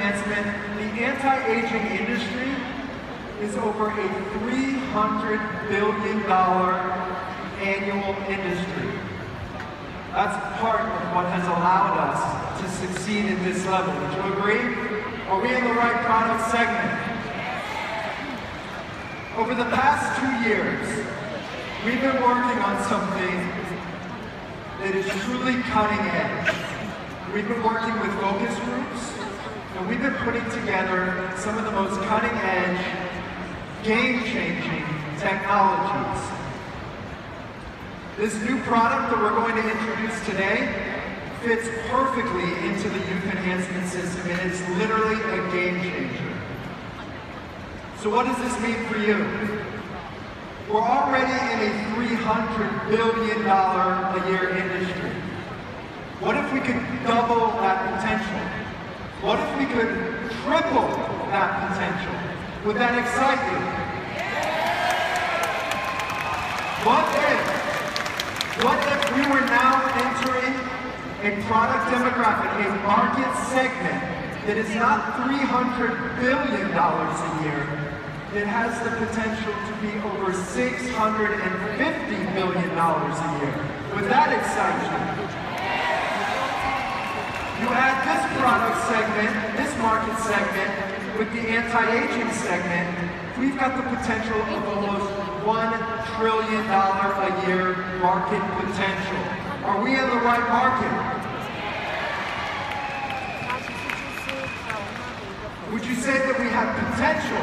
enhancement, the anti-aging industry is over a $300 billion annual industry. That's part of what has allowed us to succeed at this level. Would you agree? Are we in the right product segment? Over the past 2 years, we've been working on something that is truly cutting edge. We've been working with focus groups, and we've been putting together some of the most cutting edge, game-changing technologies. This new product that we're going to introduce today fits perfectly into the youth enhancement system, and it's literally a game changer. So what does this mean for you? We're already in a $300 billion a year industry. What if we could double that potential? What if we could triple that potential? Would that excite you? What if we were now entering a product demographic, a market segment that is not $300 billion a year, it has the potential to be over $650 billion a year. Would that excite you? You add this product segment, this market segment, with the anti-aging segment, we've got the potential of almost $1 trillion a year market potential. Are we in the right market? Would you say that we have potential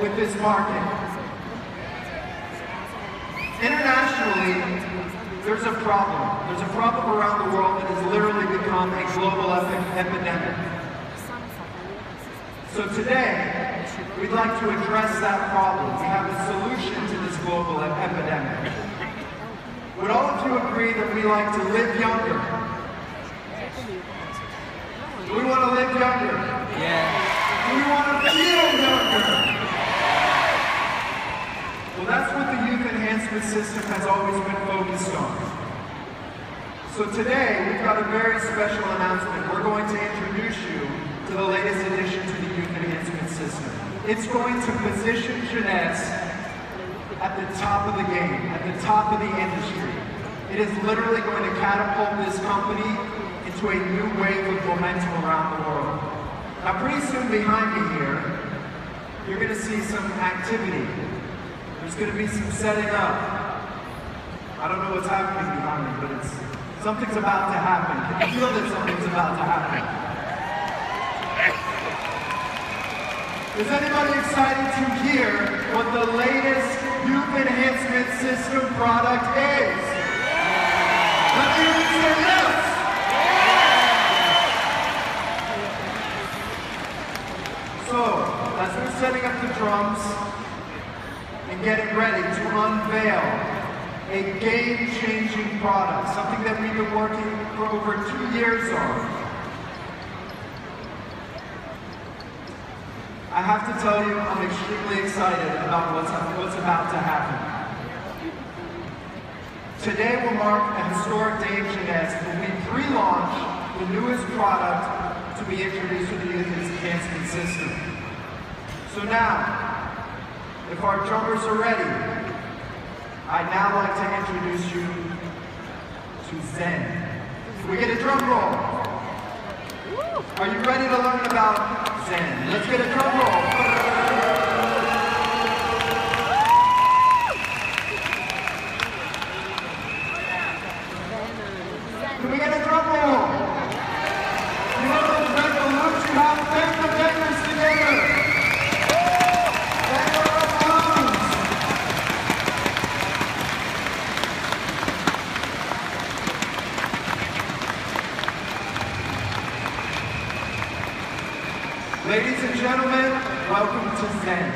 with this market? Internationally, there's a problem. There's a problem around the world that has literally become a global epidemic. So today, we'd like to address that problem. We have a solution to this global epidemic. Would all of you agree that we like to live younger? Do we want to live younger? Yeah. Do we want to feel younger? Well, that's what the youth enhancement system has always been focused on. So today, we've got a very special announcement. We're going to introduce you to the latest addition to the youth enhancement system. It's going to position Jeunesse at the top of the game, at the top of the industry. It is literally going to catapult this company into a new wave of momentum around the world. Now, pretty soon behind me here, you're going to see some activity. There's going to be some setting up. I don't know what's happening behind me, but something's about to happen. Can you feel that something's about to happen? Is anybody excited to hear what the latest youth enhancement system product is? Let me hear you say yes! So, as we're setting up the drums and getting ready to unveil a game-changing product, something that we've been working for over 2 years on, I have to tell you, I'm extremely excited about what's about to happen. Today will mark a historic day in Jeunesse when we pre-launch the newest product to be introduced to the youth enhancement system. So now, if our drummers are ready, I'd now like to introduce you to Zen. Can we get a drum roll? Are you ready to learn about Zen? Let's get a drum roll. Can we get a drum roll? You know those red balloons you have? Bang the bangers together. Bang the red balloons. Ladies and gentlemen, welcome to Zen.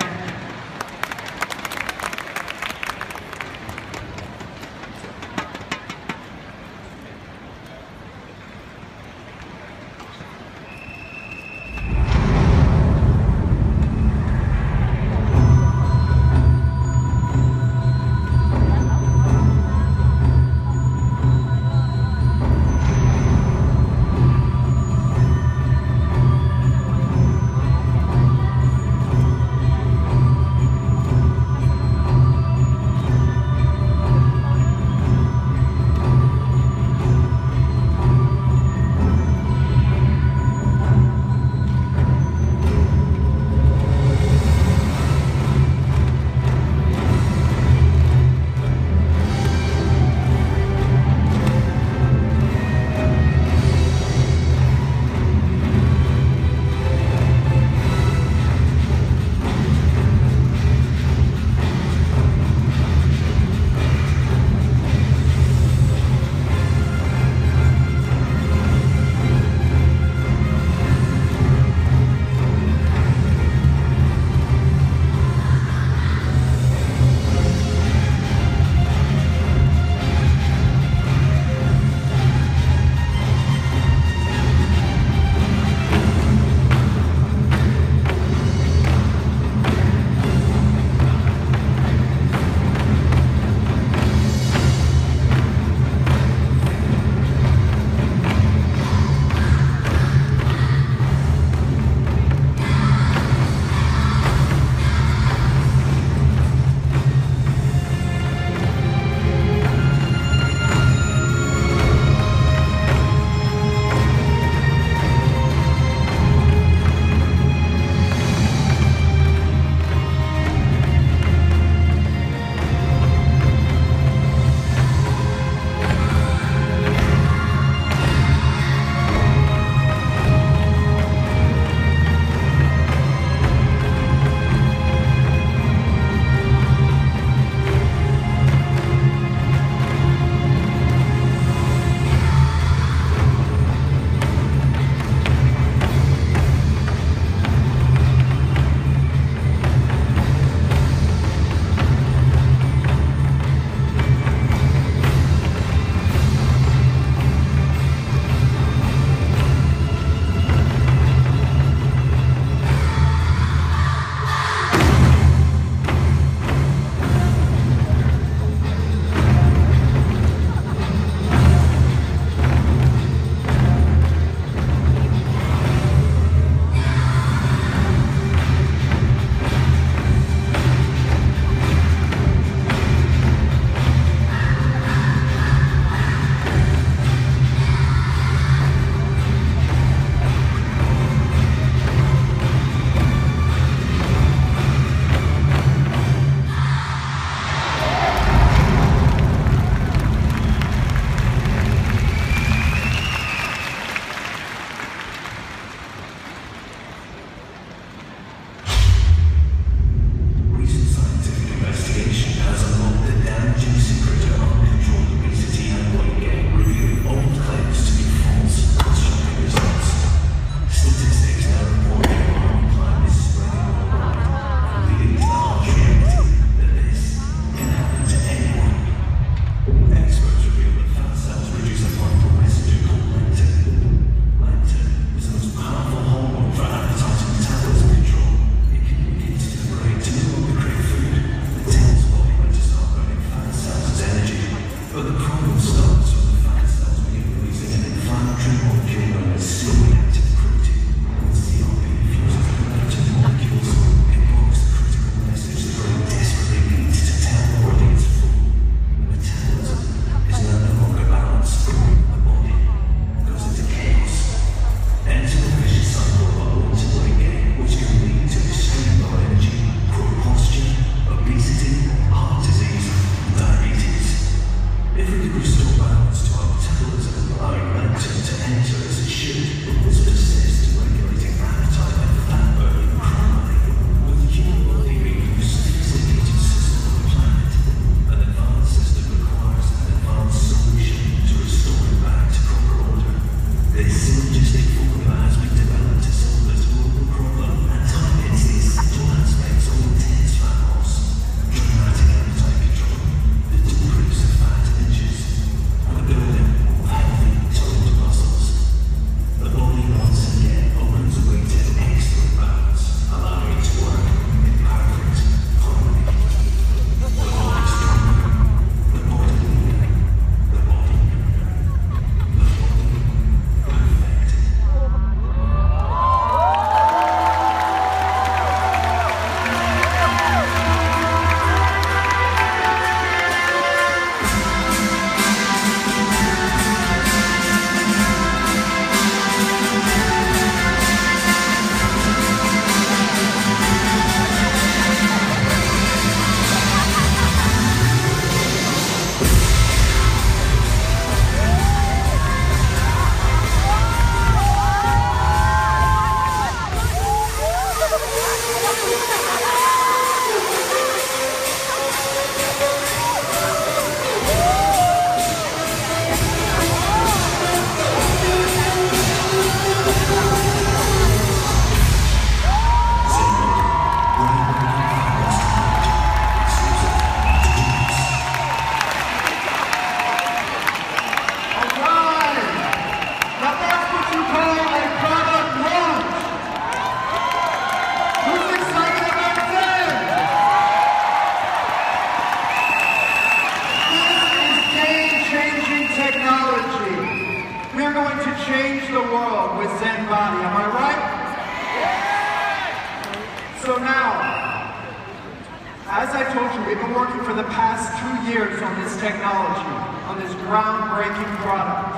as I told you, we've been working for the past 2 years on this technology, on this groundbreaking product.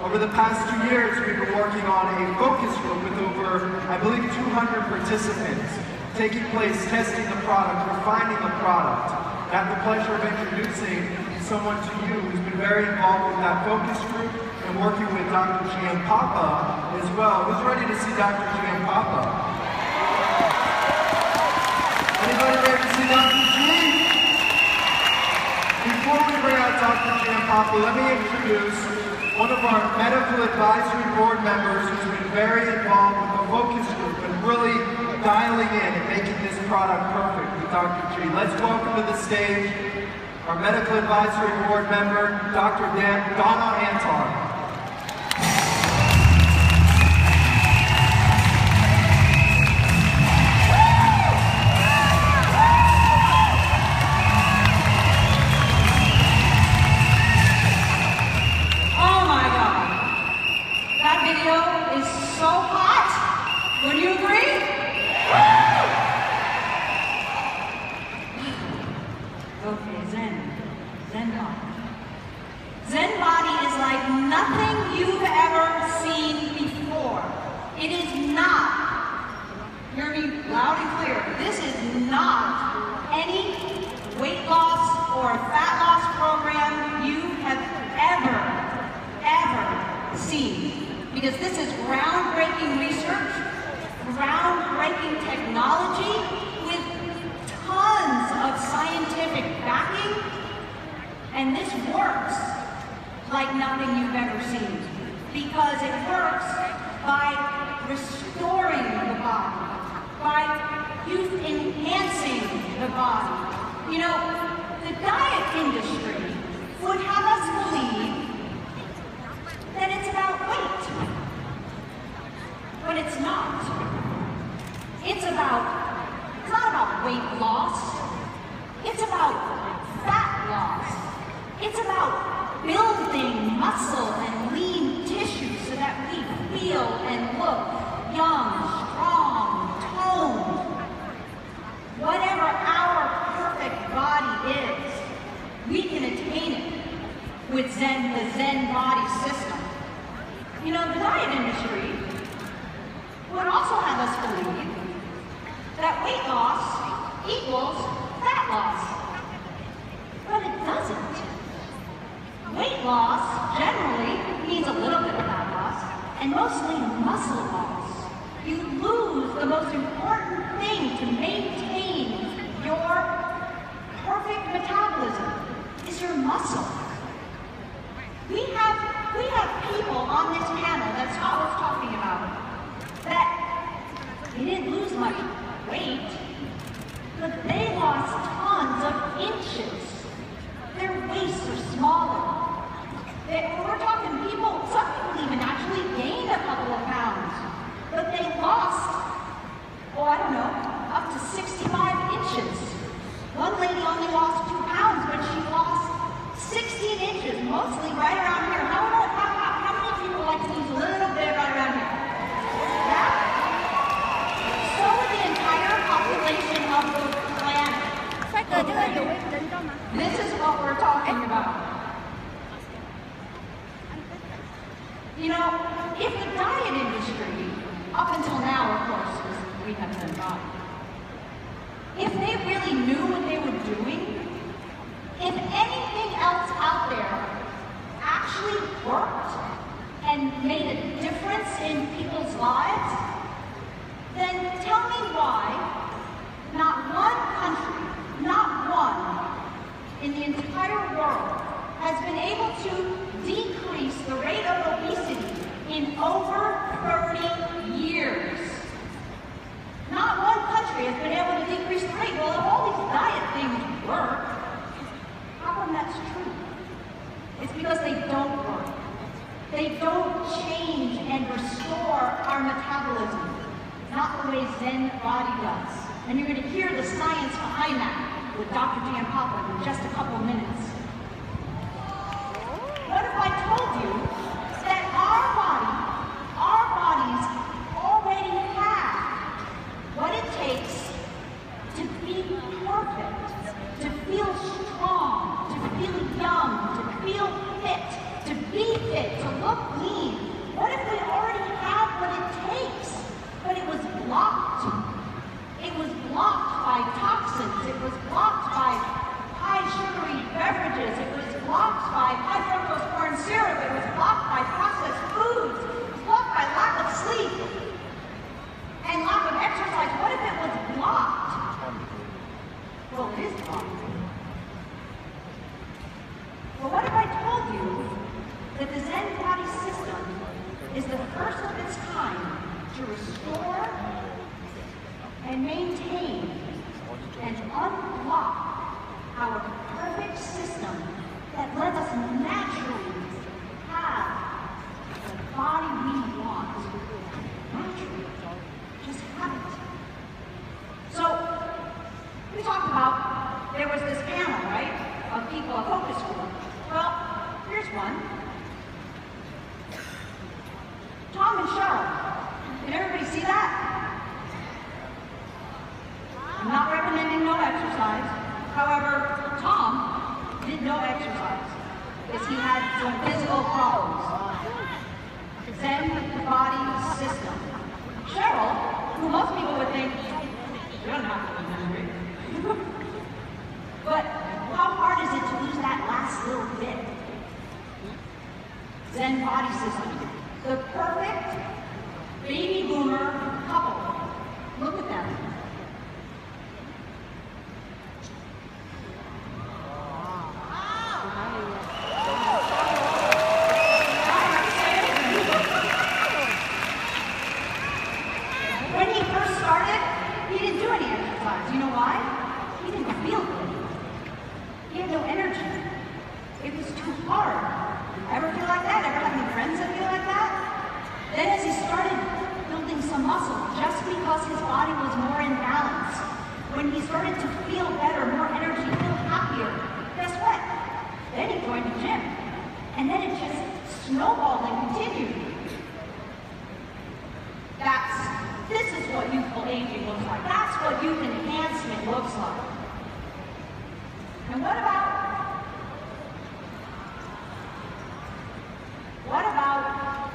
Over the past 2 years, we've been working on a focus group with over, I believe, 200 participants, taking place, testing the product, refining the product. I have the pleasure of introducing someone to you who's been very involved with that focus group and working with Dr. Giampapa as well. Who's ready to see Dr. Giampapa? Anybody ready to see Dr. G? Before we bring out Dr. Giampapa, let me introduce one of our medical advisory board members who's been very involved with the focus group and really dialing in and making this product perfect with Dr. G. Let's welcome to the stage our medical advisory board member, Dr. Donna Antar. Because this is groundbreaking research, groundbreaking technology with tons of scientific backing, and this works like nothing you've ever seen because it works by restoring the body, by enhancing the body. You know, the diet industry would have us believe that it's about weight, but it's not. It's not about weight loss. It's about fat loss. It's about building muscle and lean tissue so that we feel and look young, strong, toned. Whatever our perfect body is, we can attain it with the Zen body system. You know, the diet industry would also have us believe that weight loss equals fat loss. But it doesn't. Weight loss generally means a little bit of fat loss and mostly muscle loss. You lose the most important thing to maintain your perfect metabolism is your muscle. We have people on this panel that Scott was talking about that they didn't lose much weight, but they lost tons of inches. Their waists are smaller. We're talking people, some people even actually gained a couple of pounds, but they lost, I don't know, up to 65 inches. One lady only lost 2 pounds, but she lost 16 inches, mostly right around here. How many people like to lose a little bit right around here? Yeah? So would the entire population of the planet. This is what we're talking about. You know, if the diet industry, up until now, of course, we have done body, if they really knew what they were doing, if anything else out there actually worked and made a difference in people's lives, then tell me why not one country, not one, in the entire world has been able to decrease the rate of obesity in over 30 years. Not one country has been able to decrease the rate. Well, if all these diet things work, how come that's true? It's because they don't work. They don't change and restore our metabolism, not the way Zen body does. And you're going to hear the science behind that with Dr. Giampapa in just a couple of minutes. What if I told you that our bodies already have what it takes to be perfect? Well, it is wrong. Well, what if I told you that the Zen body system is the first of its kind to restore and maintain and unlock our perfect system that lets us naturally have the body we want. Naturally. Just have it. So, we talked about, there was this panel, right, of people, a focus group. Well, here's one. Tom and Cheryl. Can everybody see that? I'm not recommending no exercise. However, Tom did no exercise because he had some physical problems. Zen body system. Cheryl, who most people would think, she doesn't have to be hungry. But how hard is it to lose that last little bit? Zen body system. The perfect baby boomer couple. Look at them. When he first started, he didn't do any exercise. You know why? He didn't feel good. He had no energy. It was too hard. Ever feel like that? Ever have any friends that feel like that? Then as he started building some muscle, just because his body was more in balance, when he started to feel better, more energy, feel happier, guess what? Then he joined the gym. And then it just snowballed and continued. This is what youthful aging looks like. That's what youth enhancement looks like. And what about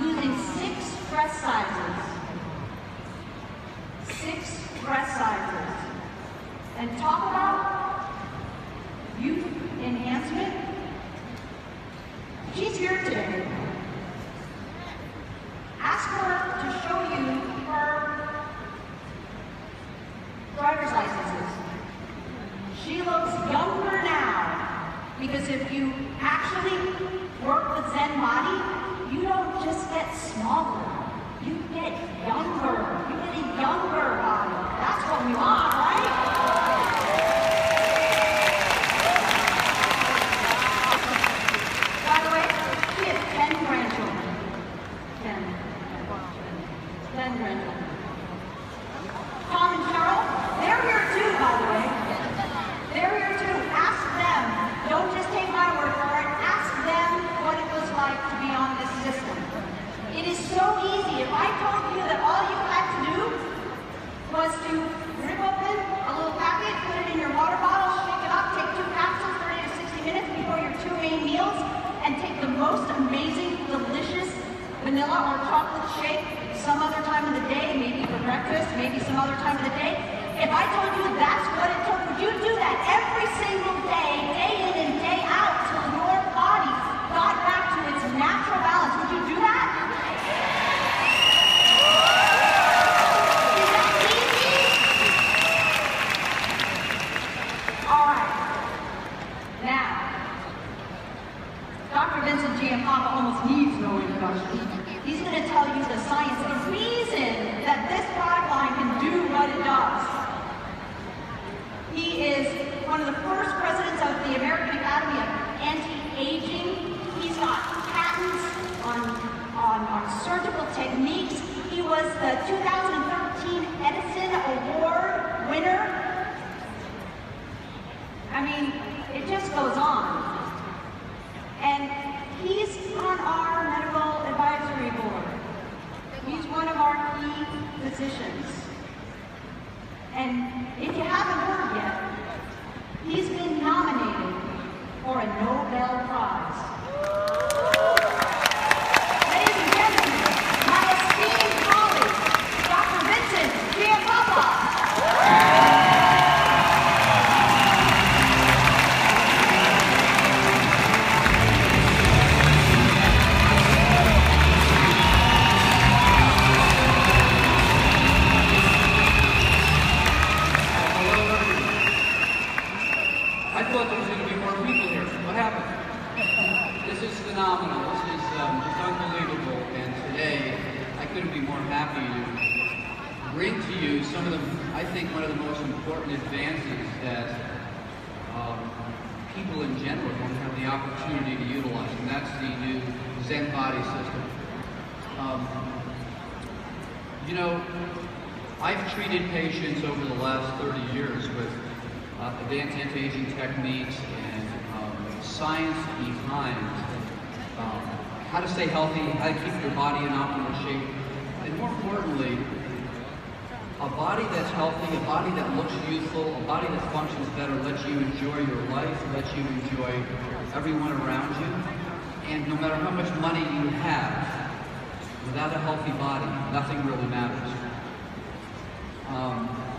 using 6 dress sizes? 6 dress sizes. And talk about youth enhancement. She's here today. Ask her to show you her driver's licenses. She looks younger now, because if you actually work with Zen body, you don't just get smaller, you get younger. You get a younger body. That's what we want, right? By the way, she has 10 grandchildren. 10 grandchildren. Tom and Cheryl, they're here too, by the way. They're here too. Ask them. Don't just take my word for it. Ask them what it was like to be on this system. It is so easy. If I told you that all you had to do was to rip open a little packet, put it in your water bottle, shake it up, take 2 capsules, 30 to 60 minutes before your 2 main meals, and take the most amazing, delicious vanilla or chocolate shake some other time of the day, maybe for breakfast, maybe some other time of the day. If I told you that's what it took, would you do that every single day, day in and day out, till your body got back to its natural balance? Would you do that? Is that easy? All right. Now, Dr. Vincent Giampapa almost needs no introduction. He's going to tell you the science, the reason that this product line can do what it does. He is one of the first presidents of the American Academy of Anti-Aging. He's got patents on surgical techniques. He was the 2013 Edison Award winner. I mean, it just goes on. And he's on our medical advisory board. He's one of our key physicians. And if you haven't heard yet, he's been nominated for a Nobel Prize. Ladies and gentlemen, my esteemed colleague, Dr. Vincent Giampapa. some of them, I think one of the most important advances that people in general don't have the opportunity to utilize, and that's the new Zen body system. You know, I've treated patients over the last 30 years with advanced anti-aging techniques and science behind how to stay healthy, how to keep your body in optimal shape, and more importantly, a body that's healthy, a body that looks youthful, a body that functions better, lets you enjoy your life, lets you enjoy everyone around you. And no matter how much money you have, without a healthy body, nothing really matters.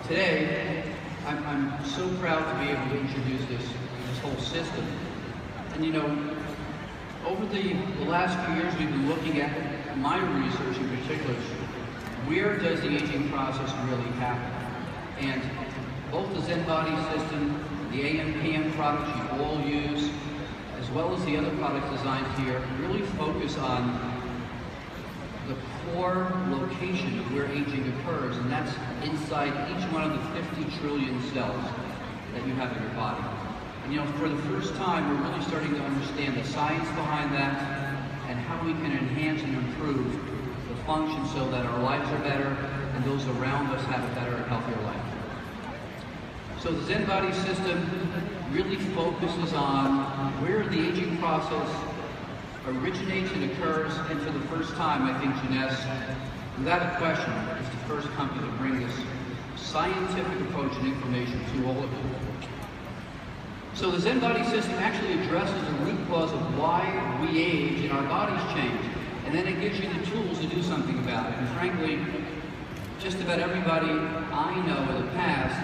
Today, I'm so proud to be able to introduce this whole system. And you know, over the last few years, we've been looking at my research in particular. Where does the aging process really happen? And both the Zen body system, the AM/PM products you all use, as well as the other products designed here, really focus on the core location of where aging occurs, and that's inside each one of the 50 trillion cells that you have in your body. And you know, for the first time, we're really starting to understand the science behind that and how we can enhance and improve the function so that our lives are better and those around us have a better and healthier life. So the Zen body system really focuses on where the aging process originates and occurs, and for the first time, I think Jeunesse, without a question, is the first company to bring this scientific approach and information to all of you. So the Zen body system actually addresses the root cause of why we age and our bodies change, and then it gives you the tools to do something about it. And frankly, just about everybody I know in the past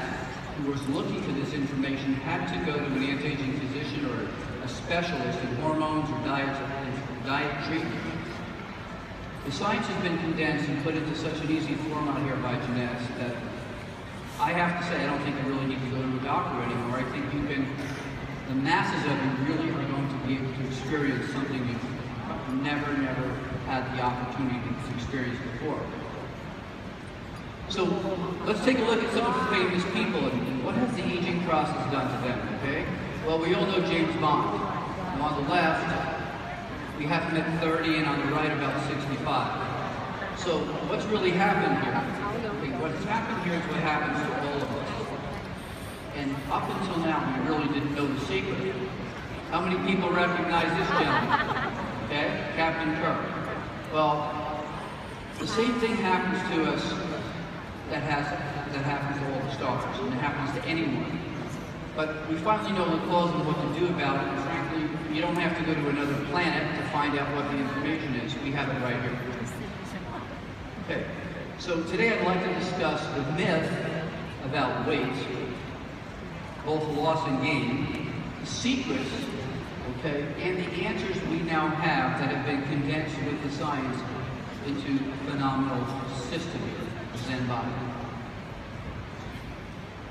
who was looking for this information had to go to an anti-aging physician or a specialist in hormones or diet treatment. The science has been condensed and put into such an easy format here by Jeunesse that I have to say I don't think you really need to go to a doctor anymore. I think you can, the masses of you really are going to be able to experience something you've never had the opportunity to experience before. So let's take a look at some of the famous people and what has the aging process done to them, okay? Well, we all know James Bond. And on the left, we have him at 30 and on the right about 65. So what's really happened here? Okay, what's happened here is what happens to all of us. And up until now, we really didn't know the secret. How many people recognize this gentleman? Okay, Captain Kirk. Well, the same thing happens to us that happens to all the stars, and it happens to anyone. But we finally know the cause and what to do about it, and frankly, you don't have to go to another planet to find out what the information is. We have it right here. Okay, so today I'd like to discuss the myth about weight, both loss and gain, the secrets, okay, and the answers we now have that have been condensed with the science into a phenomenal system here. Zen body.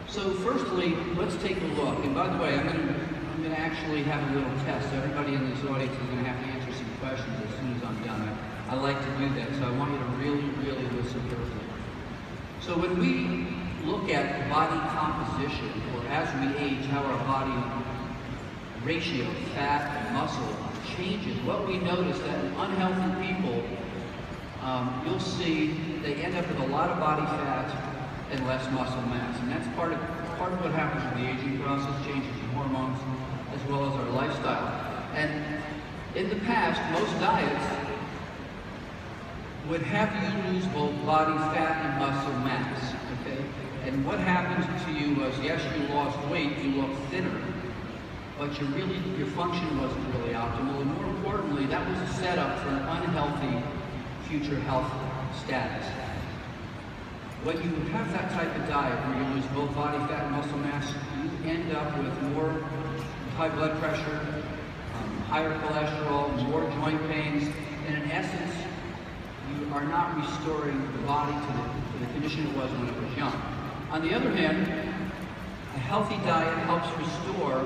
So firstly, let's take a look. And by the way, I'm going to actually have a little test. Everybody in this audience is going to have to answer some questions as soon as I'm done. I like to do that, so I want you to really listen carefully. So when we look at body composition, or as we age, how our body ratio, fat and muscle changes, what we notice that in unhealthy people, you'll see they end up with a lot of body fat and less muscle mass. And that's part of what happens with the aging process, changes in hormones, as well as our lifestyle. And in the past, most diets would have you lose both body fat and muscle mass, okay? And what happens to you was, yes, you lost weight, you looked thinner, but your function wasn't really optimal, and more importantly, that was a setup for an unhealthy future health status. When you have that type of diet where you lose both body fat and muscle mass, you end up with more high blood pressure, higher cholesterol, more joint pains, and in essence, you are not restoring the body to the condition it was when it was young. On the other hand, a healthy diet helps restore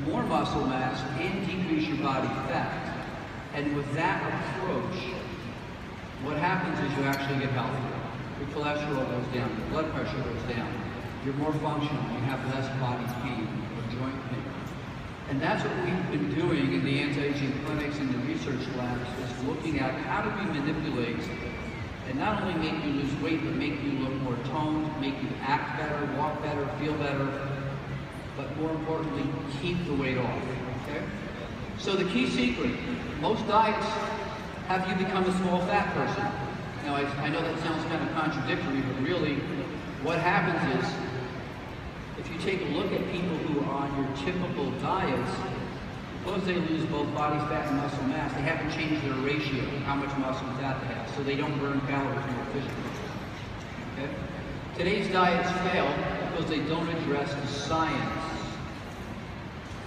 more muscle mass and decrease your body fat. And with that approach, what happens is you actually get healthier. your cholesterol goes down, your blood pressure goes down, you're more functional, you have less body pain or joint pain. And that's what we've been doing in the anti-aging clinics and the research labs, is looking at how do we manipulate and not only make you lose weight, but make you look more toned, make you act better, walk better, feel better, but more importantly, keep the weight off, okay? So the key secret, most diets have you become a small fat person. Now, I know that sounds kind of contradictory, but really what happens is, if you take a look at people who are on your typical diets, because they lose both body fat and muscle mass, they haven't changed their ratio, how much muscle and fat they have, so they don't burn calories more efficiently. Okay? Today's diets fail because they don't address the science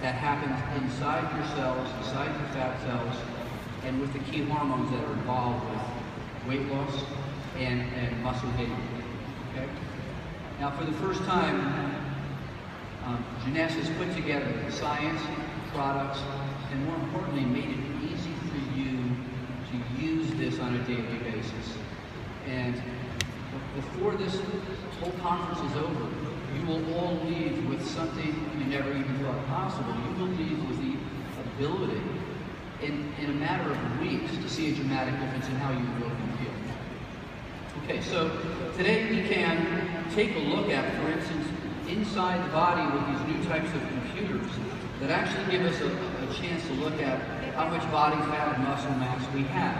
that happens inside your cells, inside your fat cells, and with the key hormones that are involved with weight loss and muscle gain. Okay? Now, for the first time, Jeunesse has put together the science, products, and more importantly, made it easy for you to use this on a daily basis. And before this whole conference is over, you will all leave with something you never even thought possible. You will leave with the ability, in a matter of weeks, to see a dramatic difference in how you look and feel. Okay, so today we can take a look at, for instance, inside the body with these new types of computers that actually give us a chance to look at how much body fat and muscle mass we have.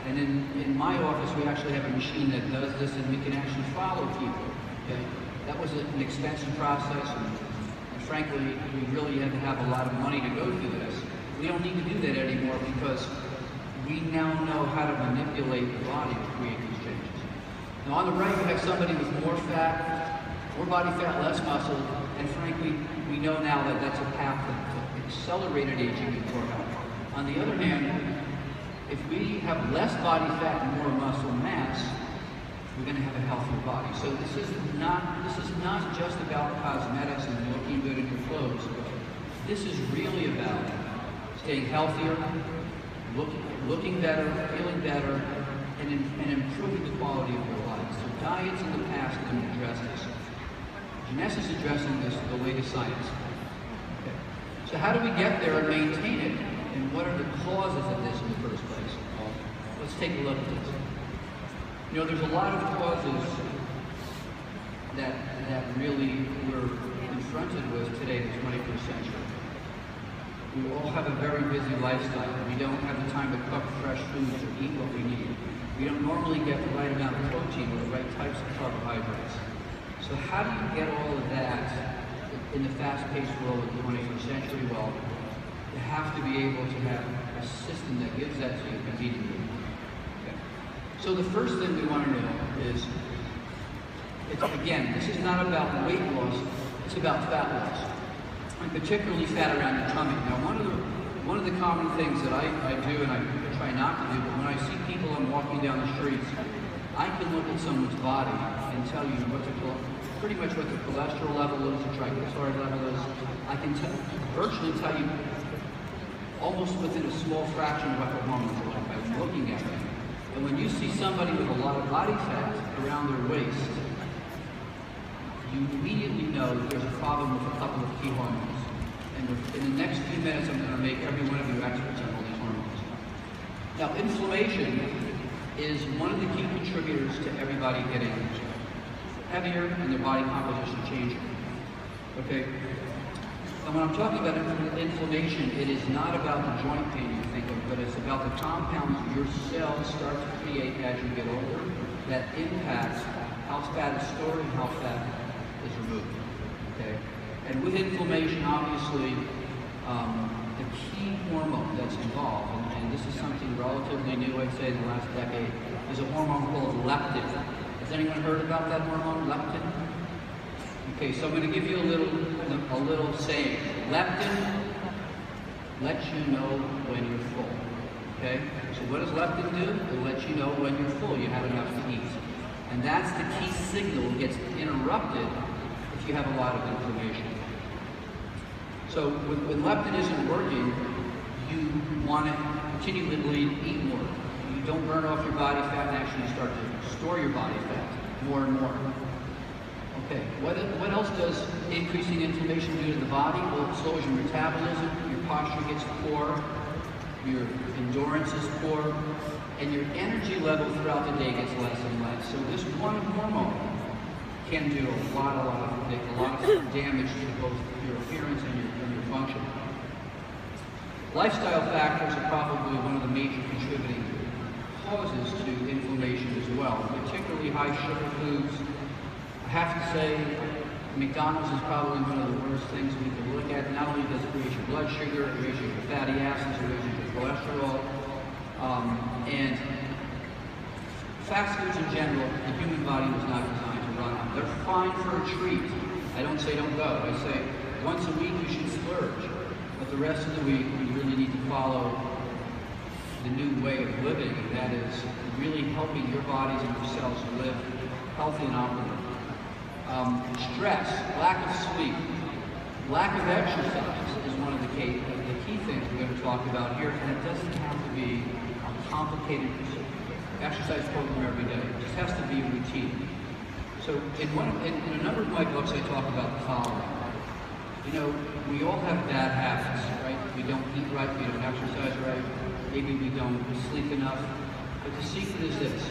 And in my office, we actually have a machine that does this, and we can actually follow people. Okay? That was an expensive process, and frankly, we really had to have a lot of money to go through this. We don't need to do that anymore because we now know how to manipulate the body to create these changes. Now on the right, you have somebody with more fat, more body fat, less muscle, and frankly, we know now that that's a path to accelerated aging and poor health. On the other hand, if we have less body fat and more muscle mass, we're going to have a healthier body. So this is not just about cosmetics and looking good in your clothes. This is really about staying healthier, looking better, feeling better, and improving the quality of your life. So diets in the past didn't address this. Jeunesse is addressing this with the latest science. Okay. So how do we get there and maintain it? And what are the causes of this in the first place? Well, let's take a look at this. You know, there's a lot of causes that really we're confronted with today in the 21st century. We all have a very busy lifestyle. We don't have the time to cook fresh foods or eat what we need. We don't normally get the right amount of protein or the right types of carbohydrates. So how do you get all of that in the fast-paced world of the 21st century? Well, you have to be able to have a system that gives that to you conveniently. Okay. So the first thing we want to know is, again, this is not about weight loss, it's about fat loss, and particularly fat around your tummy. Now, one of the common things that I do, and I try not to do, but when I see people I'm walking down the streets, I can look at someone's body and tell you pretty much what the cholesterol level is, the triglyceride level is. I can virtually tell you almost within a small fraction of what their hormones are like by looking at them. And when you see somebody with a lot of body fat around their waist, you immediately know that there's a problem with a couple of key hormones. And in the next few minutes, I'm going to make every one of you experts on all these hormones. Now, inflammation is one of the key contributors to everybody getting heavier and their body composition changing. Okay? And when I'm talking about inflammation, it is not about the joint pain you think of, but it's about the compounds your cells start to create as you get older that impact how fat is stored and how fat is removed. Okay? And with inflammation, obviously, the key hormone that's involved, and this is something relatively new, I'd say, in the last decade, is a hormone called leptin. Has anyone heard about that hormone, leptin? Okay, so I'm going to give you a little saying. Leptin lets you know when you're full. Okay? So what does leptin do? It lets you know when you're full, you have enough to eat. And that's the key signal that gets interrupted if you have a lot of inflammation. So when leptin isn't working, you want to continually eat more. You don't burn off your body fat and actually start to store your body fat. more and more. Okay, what else does increasing inflammation do to the body? Well, it slows your metabolism, your posture gets poor, your endurance is poor, and your energy level throughout the day gets less and less. So this one hormone can do a lot of damage to both your appearance and your function. Lifestyle factors are probably one of the major contributing causes to inflammation as well, particularly high sugar foods. I have to say, McDonald's is probably one of the worst things we can look at. Not only does it raise your blood sugar, it raises your fatty acids, it raises your cholesterol, and fast foods in general, the human body was not designed to run on. They're fine for a treat. I don't say don't go. I say once a week you should splurge, but the rest of the week you really need to follow the new way of living, and that is really helping your bodies and your cells live healthy and optimal. Stress, lack of sleep, lack of exercise is one of the key things we're going to talk about here, and it doesn't have to be a complicated exercise program every day. It just has to be a routine. So in a number of my books I talk about the following. You know, we all have bad habits, right? We don't eat right, we don't exercise right, maybe we don't sleep enough. But the secret is this: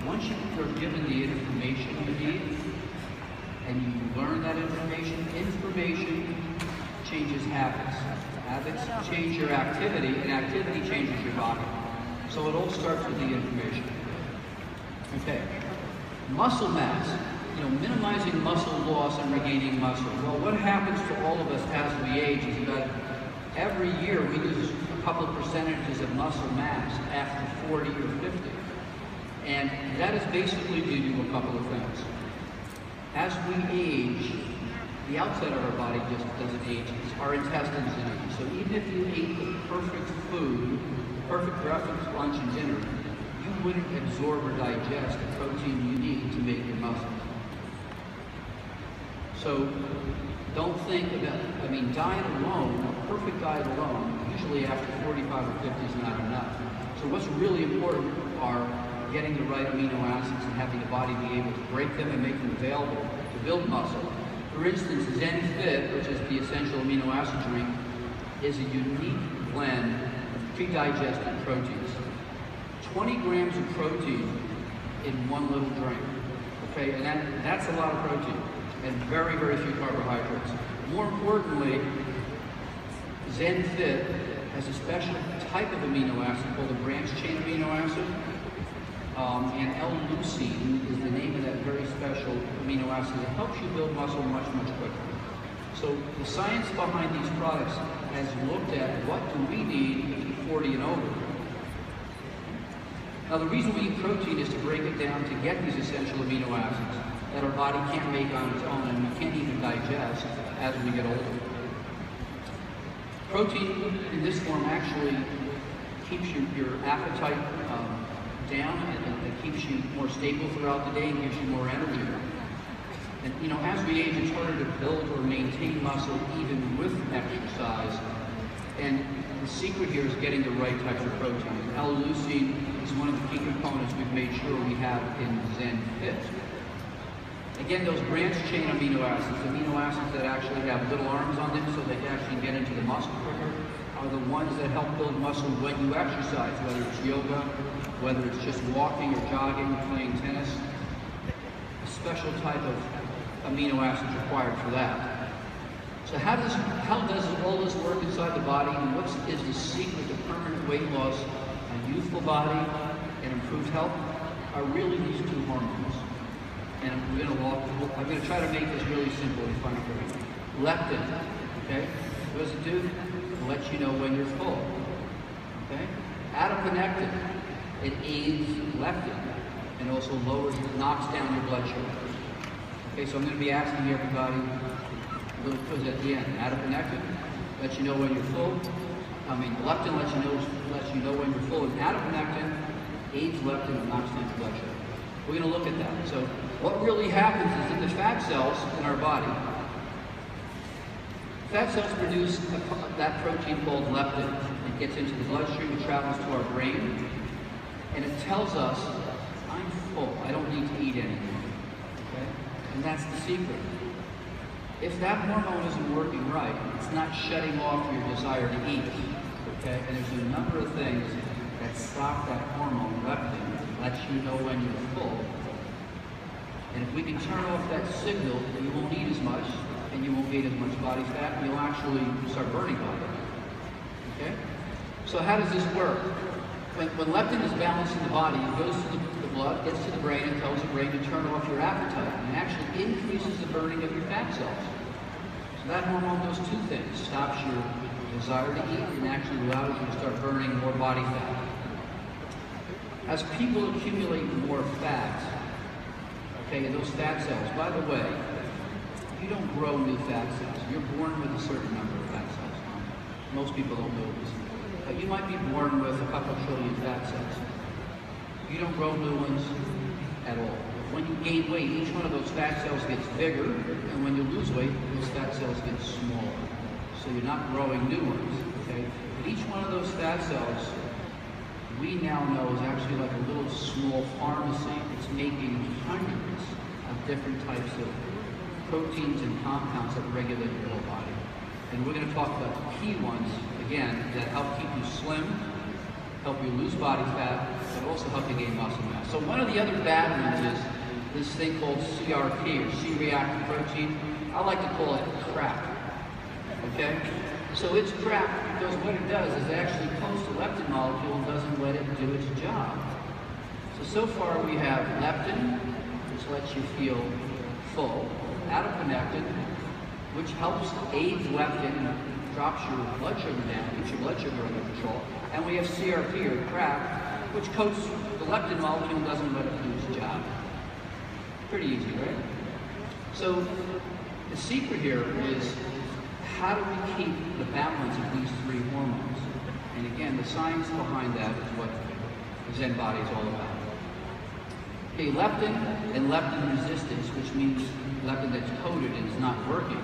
once you're given the information you need, and you learn that information changes habits. Habits change your activity, and activity changes your body. So it all starts with the information. Okay. Muscle mass. You know, minimizing muscle loss and regaining muscle. Well, what happens to all of us as we age is that every year we lose a couple of percentages of muscle mass after 40 or 50. And that is basically due to a couple of things. As we age, the outside of our body just doesn't age. Our intestines age. So even if you ate the perfect food, perfect breakfast, lunch, and dinner, you wouldn't absorb or digest the protein you need to make your muscle. So don't think about, diet alone, a perfect diet alone, usually after 45 or 50 is not enough. So what's really important are getting the right amino acids and having the body be able to break them and make them available to build muscle. For instance, ZenFit, which is the essential amino acid drink, is a unique blend of pre-digested proteins. 20 grams of protein in one little drink. Okay, and that's a lot of protein, and very, very few carbohydrates. More importantly, ZenFit has a special type of amino acid called a branched chain amino acid, and L-leucine is the name of that very special amino acid that helps you build muscle much, much quicker. So the science behind these products has looked at what do we need at 40 and over. Now the reason we eat protein is to break it down to get these essential amino acids that our body can't make on its own and we can't even digest as we get older. Protein in this form actually keeps your appetite down, and it keeps you more stable throughout the day and gives you more energy. And you know, as we age, it's harder to build or maintain muscle even with exercise. And the secret here is getting the right types of protein. L-leucine is one of the key components we've made sure we have in ZenFit. Again, those branched chain amino acids that actually have little arms on them so they can actually get into the muscle quicker, are the ones that help build muscle when you exercise, whether it's yoga, whether it's just walking or jogging or playing tennis. A special type of amino acids required for that. So how does all this work inside the body, and what is the secret to permanent weight loss, a youthful body, and improved health? Are really these two hormones. And I'm going to try to make this really simple and fun for you. Leptin, okay? What does it do? It lets you know when you're full, okay? Adiponectin, it aids leptin and also knocks down your blood sugar. Okay, so I'm going to be asking everybody a little quiz at the end. Adiponectin lets you know when you're full. Leptin lets you know when you're full, and adiponectin aids leptin and knocks down your blood sugar. We're going to look at that. So what really happens is in the fat cells in our body, fat cells produce that protein called leptin. It gets into the bloodstream, it travels to our brain, and it tells us, I'm full, I don't need to eat anymore. And that's the secret. If that hormone isn't working right, it's not shutting off your desire to eat. Okay? And there's a number of things that stop that hormone leptin, lets you know when you're full. And if we can turn off that signal, you won't eat as much, and you won't gain as much body fat, and you'll actually start burning body. Okay? So how does this work? When leptin is balanced in the body, it goes to the blood, gets to the brain, and tells the brain to turn off your appetite, and it actually increases the burning of your fat cells. So that hormone does two things: stops your desire to eat, and actually allows you to start burning more body fat. As people accumulate more fat, okay, and those fat cells, by the way, you don't grow new fat cells. You're born with a certain number of fat cells. Most people don't know this. But you might be born with a couple trillion fat cells. You don't grow new ones at all. When you gain weight, each one of those fat cells gets bigger, and when you lose weight, those fat cells get smaller. So you're not growing new ones, okay? But each one of those fat cells, we now know is actually like a little small pharmacy. It's making hundreds of different types of proteins and compounds that regulate your whole body. And we're going to talk about the key ones, again, that help keep you slim, help you lose body fat, but also help you gain muscle mass. So one of the other bad ones is this thing called CRP, or C-reactive protein. I like to call it crap, okay? So it's crap because what it does is it actually pulls the leptin molecule and doesn't let it do its job. So far we have leptin, which lets you feel full, adiponectin, which helps aid leptin, drops your blood sugar down, keeps your blood sugar under control, and we have CRP, or crap, which coats the leptin molecule and doesn't let it do its job. Pretty easy, right? So the secret here is, how do we keep the balance of these three hormones? And again, the science behind that is what the Zen body is all about. Okay, leptin and leptin resistance, which means leptin that's coated and is not working,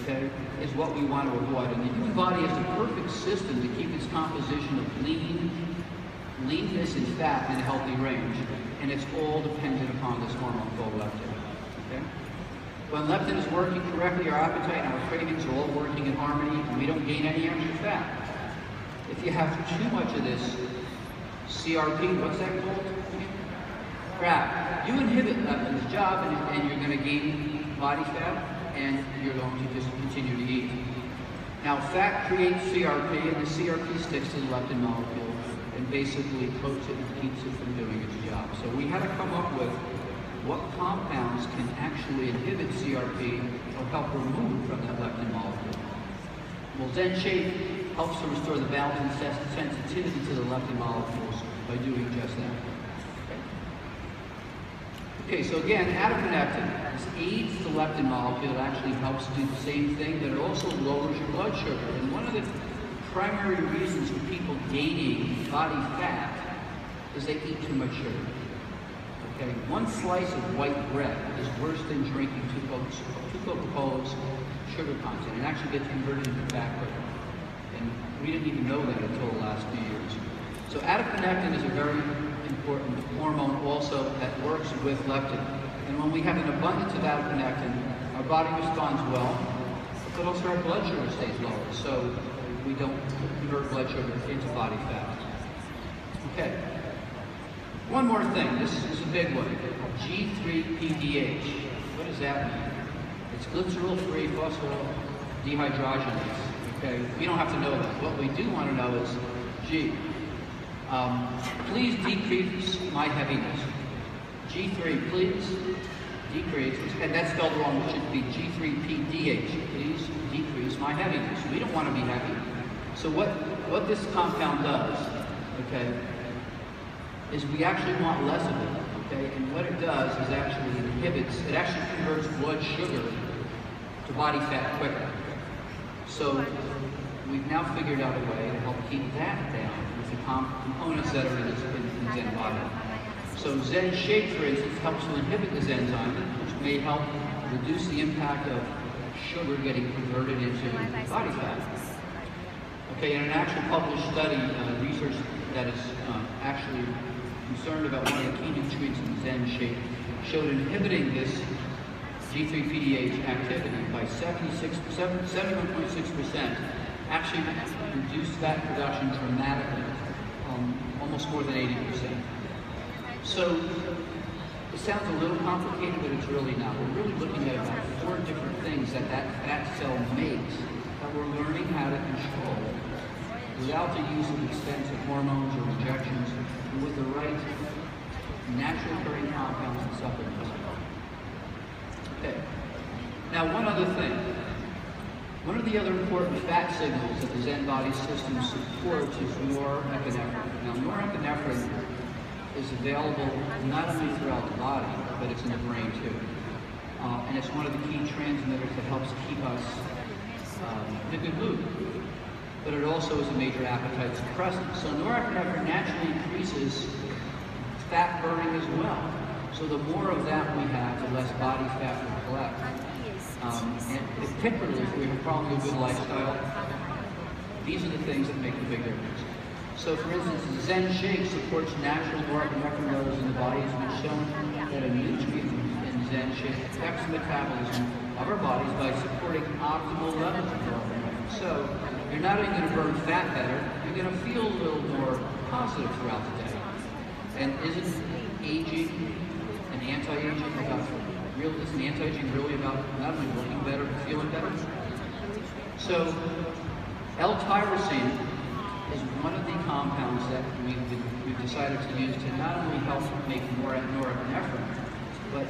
okay, is what we want to avoid. And the human body has the perfect system to keep its composition of leanness and fat in a healthy range. And it's all dependent upon this hormone called leptin, okay? When leptin is working correctly, our appetite and our cravings are all working in harmony, and we don't gain any extra fat. If you have too much of this CRP, what's that called? Crap. You inhibit leptin's job, and you're going to gain body fat, and you're going to just continue to eat. Now, fat creates CRP, and the CRP sticks to the leptin molecule and basically coats it and keeps it from doing its job. So we had to come up with what compounds can actually inhibit CRP or help remove from that leptin molecule. Well, Zen Shape helps to restore the balance and sensitivity to the leptin molecules by doing just that. Okay, so again, adiponectin aids the leptin molecule. It actually helps do the same thing, but it also lowers your blood sugar. And one of the primary reasons for people gaining body fat is they eat too much sugar. Okay, one slice of white bread is worse than drinking two Coca-Colas sugar content. It actually gets converted into fat quicker. And we didn't even know that until the last few years. So adiponectin is a very important hormone also that works with leptin. And when we have an abundance of adiponectin, our body responds well, but also our blood sugar stays lower. So we don't convert blood sugar into body fat. Okay. One more thing, this is a big one. G3-PDH. What does that mean? It's glycerol-free phosphodehydrogenase. Okay, we don't have to know that. What we do want to know is, G, please decrease my heaviness. G3, please decrease, and that's spelled wrong. It should be G3-PDH. Please decrease my heaviness. We don't want to be heavy. So what this compound does, okay, is we actually want less of it, okay? And what it does is actually it actually converts blood sugar to body fat quicker. So we've now figured out a way to help keep that down with the components that are in Zen body. So Zen Shake, for instance, helps to inhibit this enzyme, which may help reduce the impact of sugar getting converted into body fat. Okay, in an actual published study, research that is actually concerned about one of the key nutrients in Zen Shake showed inhibiting this G3-PDH activity by 71.6%, actually reduced fat production dramatically, almost more than 80%. So it sounds a little complicated, but it's really not. We're really looking at about 4 different things that fat cell makes that we're learning how to control without the use of expensive hormones or injections, and with the right natural occurring compounds and supplements. Okay. Now, one other thing. One of the other important fat signals that the Zen body system supports is norepinephrine. Now, norepinephrine is available not only throughout the body, but it's in the brain too. And it's one of the key transmitters that helps keep us in a good mood. But it also is a major appetite suppressant. So norepinephrine naturally increases fat burning as well. So the more of that we have, the less body fat we collect. And particularly if we have probably a good lifestyle, these are the things that make the big difference. So for instance, Zen Shake supports natural norepinephrine levels in the body. It's been shown that a nutrient in Zen Shake affects the metabolism of our bodies by supporting optimal levels of norepinephrine. So you're not only going to burn fat better, you're going to feel a little more positive throughout the day. And isn't aging and anti-aging about isn't anti-aging really about not only looking better but feeling better? So L-tyrosine is one of the compounds that we've decided to use to not only help make more norepinephrine, but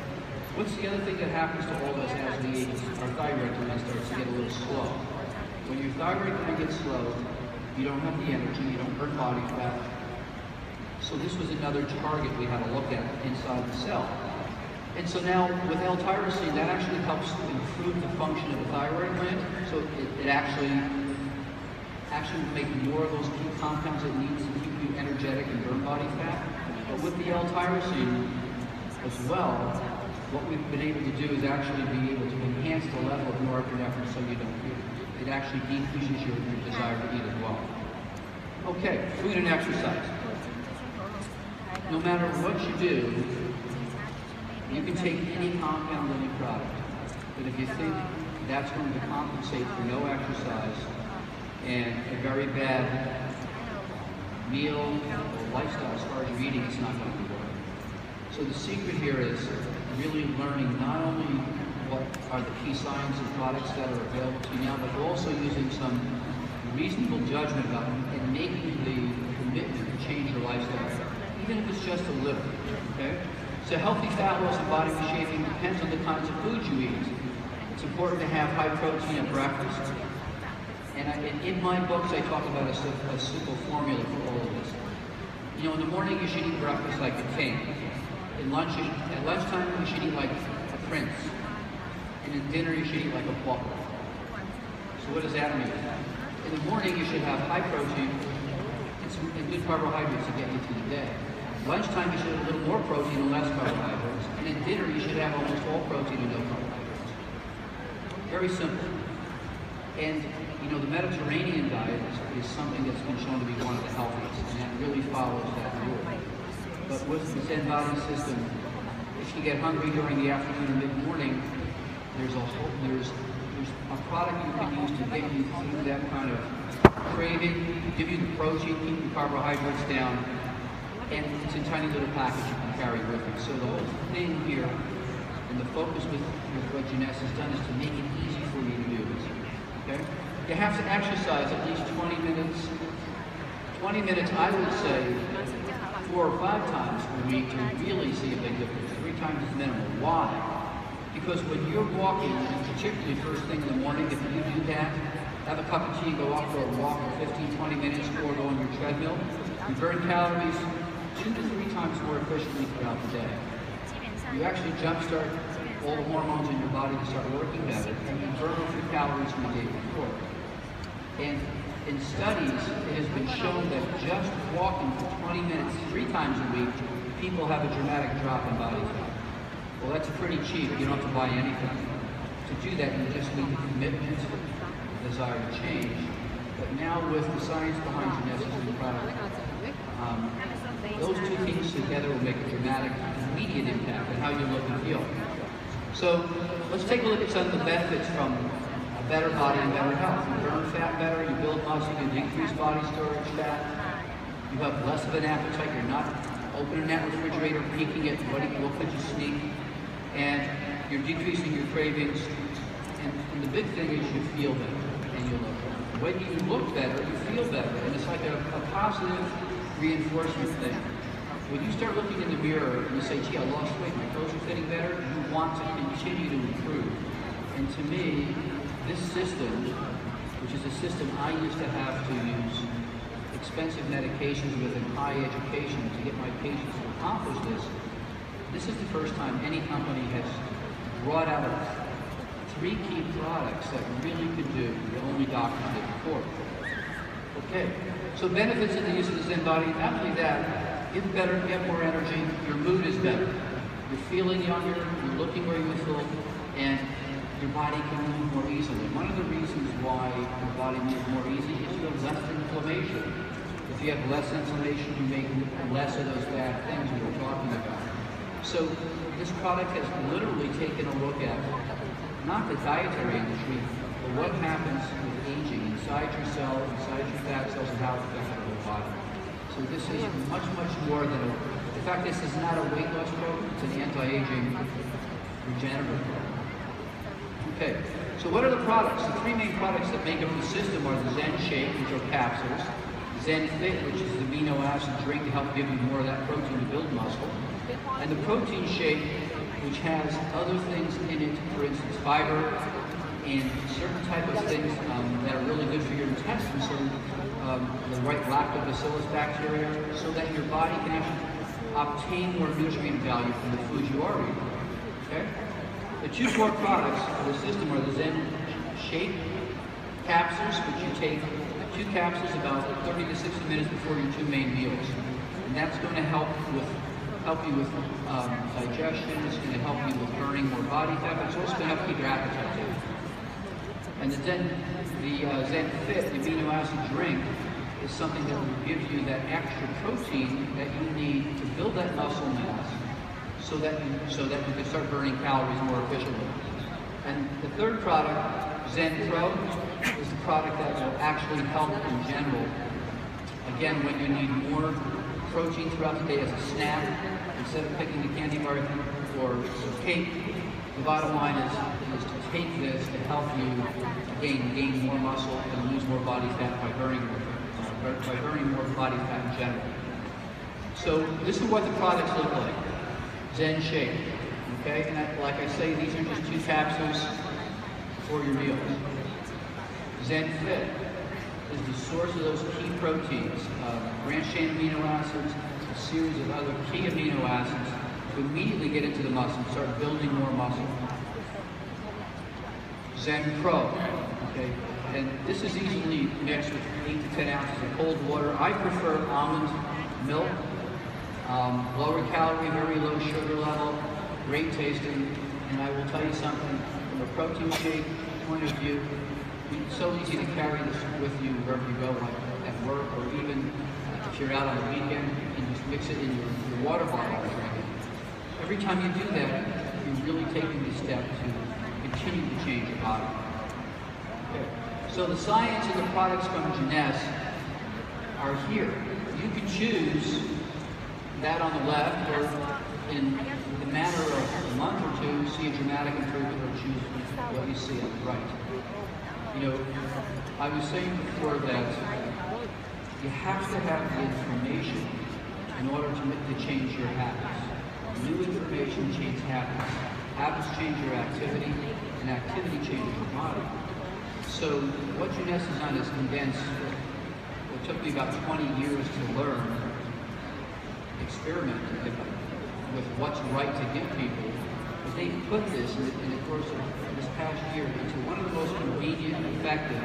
what's the other thing that happens to all of us as we age? Our thyroid gland starts to get a little slow. When your thyroid gland gets slow, you don't have the energy, you don't burn body fat. So this was another target we had to look at inside the cell. And so now with L-tyrosine, that actually helps improve the function of the thyroid gland. So it actually will make more of those key compounds it needs to keep you energetic and burn body fat. But with the L-tyrosine as well, what we've been able to do is actually be able to enhance the level of norepinephrine so you don't feel it. It actually decreases your desire to eat as well. Okay, food and exercise. No matter what you do, you can take any compound, any product, but if you think that's going to compensate for no exercise and a very bad meal or lifestyle as far as your eating, it's not going to work. So the secret here is really learning not only what are the key science and products that are available to you now, but also using some reasonable judgment about them and making the commitment to change your lifestyle, even if it's just a little, okay? So healthy fat loss and body reshaping depends on the kinds of foods you eat. It's important to have high protein at breakfast. And in my books, I talk about a simple formula for all of this. You know, in the morning, you should eat breakfast like a king. At lunchtime, you should eat like a prince. And at dinner, you should eat like a pauper. So what does that mean? In the morning, you should have high protein and good carbohydrates to get you through the day. Lunchtime, you should have a little more protein and less carbohydrates. And at dinner, you should have almost all protein and no carbohydrates. Very simple. And, you know, the Mediterranean diet is something that's been shown to be one of the healthiest, and that really follows that rule. But with the Zen body system, if you get hungry during the afternoon or mid-morning, there's a product you can use to get you through that kind of craving, give you the protein, keep the carbohydrates down, and it's a tiny little package you can carry with you. So the whole thing here, and the focus with what Jeunesse has done, is to make it easy for you to do this. Okay? You have to exercise at least 20 minutes. 20 minutes, I would say, 4 or 5 times a week to really see a big difference. 3 times is minimal. Why? Because when you're walking, and particularly first thing in the morning, if you do that, have a cup of tea, go out for a walk for 15, 20 minutes, or go on your treadmill, you burn calories 2 to 3 times more efficiently throughout the day. You actually jumpstart all the hormones in your body to start working better, and you burn a few calories from the day before. And in studies, it has been shown that just walking for 20 minutes 3 times a week, people have a dramatic drop in body fat. Well, that's pretty cheap. You don't have to buy anything. To do that, you just need the commitment, the desire to change. But now with the science behind Jeunesse and the product, those 2 things together will make a dramatic, immediate impact on how you look and feel. So let's take a look at some of the benefits from a better body and better health. You burn fat better, you build muscle, you decrease body storage fat, you have less of an appetite, you're not opening that refrigerator, peeking at what could you sneak, and you're decreasing your cravings. And the big thing is you feel better and you look better. When you look better, you feel better, and it's like a positive reinforcement thing. When you start looking in the mirror and you say, gee, I lost weight, my clothes are fitting better, you want to continue to improve. And to me, this system, which is a system I used to have to use expensive medications with and high education to get my patients to accomplish this is the first time any company has brought out 3 key products that really could do what only doctors did before. Okay, so benefits of the use of the Zen body, not only that, get better, get more energy, your mood is better. You're feeling younger, you're looking where you feel, and your body can move more easily. One of the reasons why your body moves more easily is you have less inflammation. If you have less inflammation, you make less of those bad things we were talking about. So this product has literally taken a look at not the dietary industry, but what happens with aging inside your cell, inside your fat cells, and how it affects your whole body. So this is much, much more than in fact, this is not a weight loss program, it's an anti-aging regenerative program. Okay, so what are the products? The 3 main products that make up the system are the Zen Shake, which are capsules, Zen Fit, which is the amino acid drink to help give you more of that protein to build muscle, and the Protein Shake, which has other things in it, for instance, fiber and certain type of things that are really good for your intestines, so the right lactobacillus bacteria, so that your body can actually obtain more nutrient value from the foods you are eating. Okay? The 2 core products of the system are the Zen Shake capsules, which you take 2 capsules about 30 to 60 minutes before your 2 main meals. And that's going to help you with digestion, it's going to help you with burning more body fat, but it's also going to help keep your appetite down. And the Zen Fit, the amino acid drink, is something that will give you that extra protein that you need to build that muscle mass so that you can start burning calories more efficiently. And the 3rd product, Zen Pro, is the product that will actually help in general. Again, when you need more protein throughout the day as a snack, instead of picking the candy bar or some cake, the bottom line is to take this to help you gain more muscle and lose more body fat by burning more body fat in general. So this is what the products look like. Zen Shake, okay? And like I say, these are just 2 capsules for your meals. Zen Fit is the source of those key proteins, branched-chain amino acids, a series of other key amino acids to immediately get into the muscle, start building more muscle. Zen Pro, okay? And this is easily mixed with 8 to 10 ounces of cold water. I prefer almond milk, lower calorie, very low sugar level, great tasting. And I will tell you something, from a protein shake point of view, it's so easy to carry this with you wherever you go, like at work, or even if you're out on the weekend, you can just mix it in your water bottle and drink it. Every time you do that, you're really taking the step to continue to change your body. Okay. So the science and the products from Jeunesse are here. You can choose that on the left, or in the matter of a month or 2, see a dramatic improvement, or choose what you see on the right. You know, I was saying before that you have to have the information in order to change your habits. New information changes habits. Habits change your activity, and activity changes your body. So what Jeunesse has done is condensed what took me about 20 years to learn, experiment with what's right to give people. But they put this in the course of this past year into one of the most convenient, effective,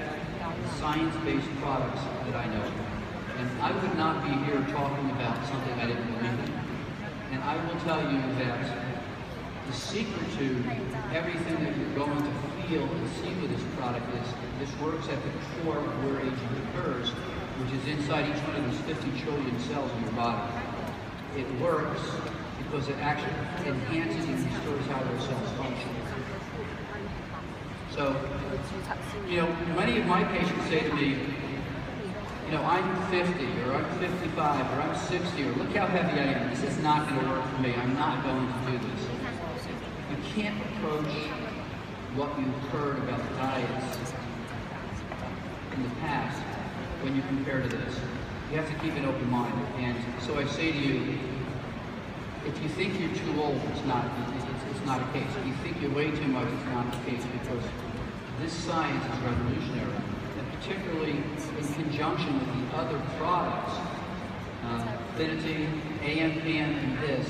science-based products that I know. And I would not be here talking about something I didn't believe in. And I will tell you that the secret to everything that you're going to feel and see with this product is this works at the core of where aging occurs, which is inside each one of those 50 trillion cells in your body. It works because it actually enhances and restores how those cells function. You know, many of my patients say to me, you know, I'm 50, or I'm 55, or I'm 60, or look how heavy I am. This is not going to work for me. I'm not going to do this. You can't approach what you've heard about diets in the past when you compare to this. You have to keep an open mind. And so I say to you, if you think you're too old, it's not a case. If you think you're way too much, it's not the case, because this science is revolutionary, and particularly in conjunction with the other products, Affinity, AMPM, and this,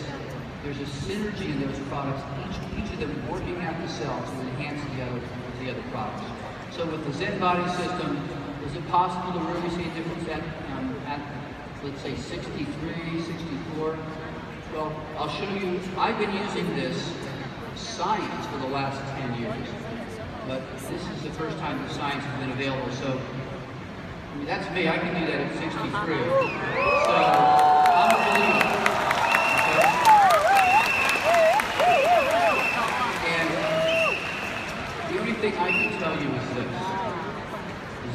there's a synergy in those products, each of them working at the cells to enhance the other products. So with the Zen Body System, is it possible to really see a difference at let's say 63, 64? Well, I'll show you. I've been using this science for the last 10 years, but this is the first time the science has been available. So, I mean, that's me. I can do that at 63. So, I'm a believer. Okay? And the only thing I can tell you is this.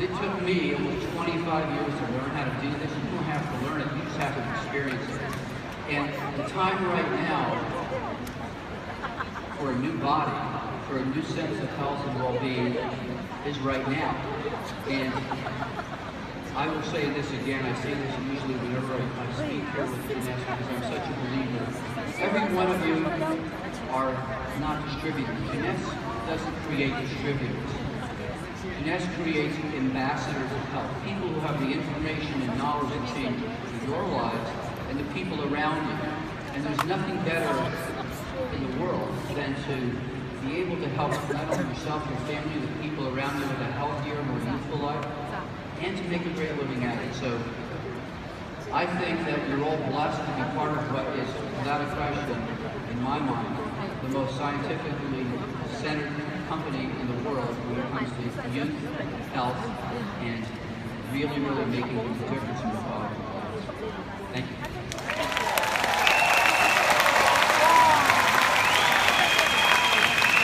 It took me almost 25 years to learn how to do this. You don't have to learn it, you just have to experience it. And the time right now for a new body, for a new sense of health and well-being is right now. And I will say this again, I say this usually whenever I speak here with Jeunesse, because I'm such a believer. Every one of you are not distributors. Jeunesse doesn't create distributors. Jeunesse creates ambassadors of health, people who have the information and knowledge that change your lives and the people around you. And there's nothing better in the world than to be able to help not only yourself, your family, the people around you with a healthier, more youthful life, and to make a great living at it. So I think that you're all blessed to be part of what is, without a question, in my mind, the most scientifically centered company in the world when it comes to youth, health, and really, really making a difference in the quality of lives. Thank you.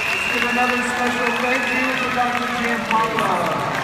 Let's give another special thank you to Dr. Giampapa.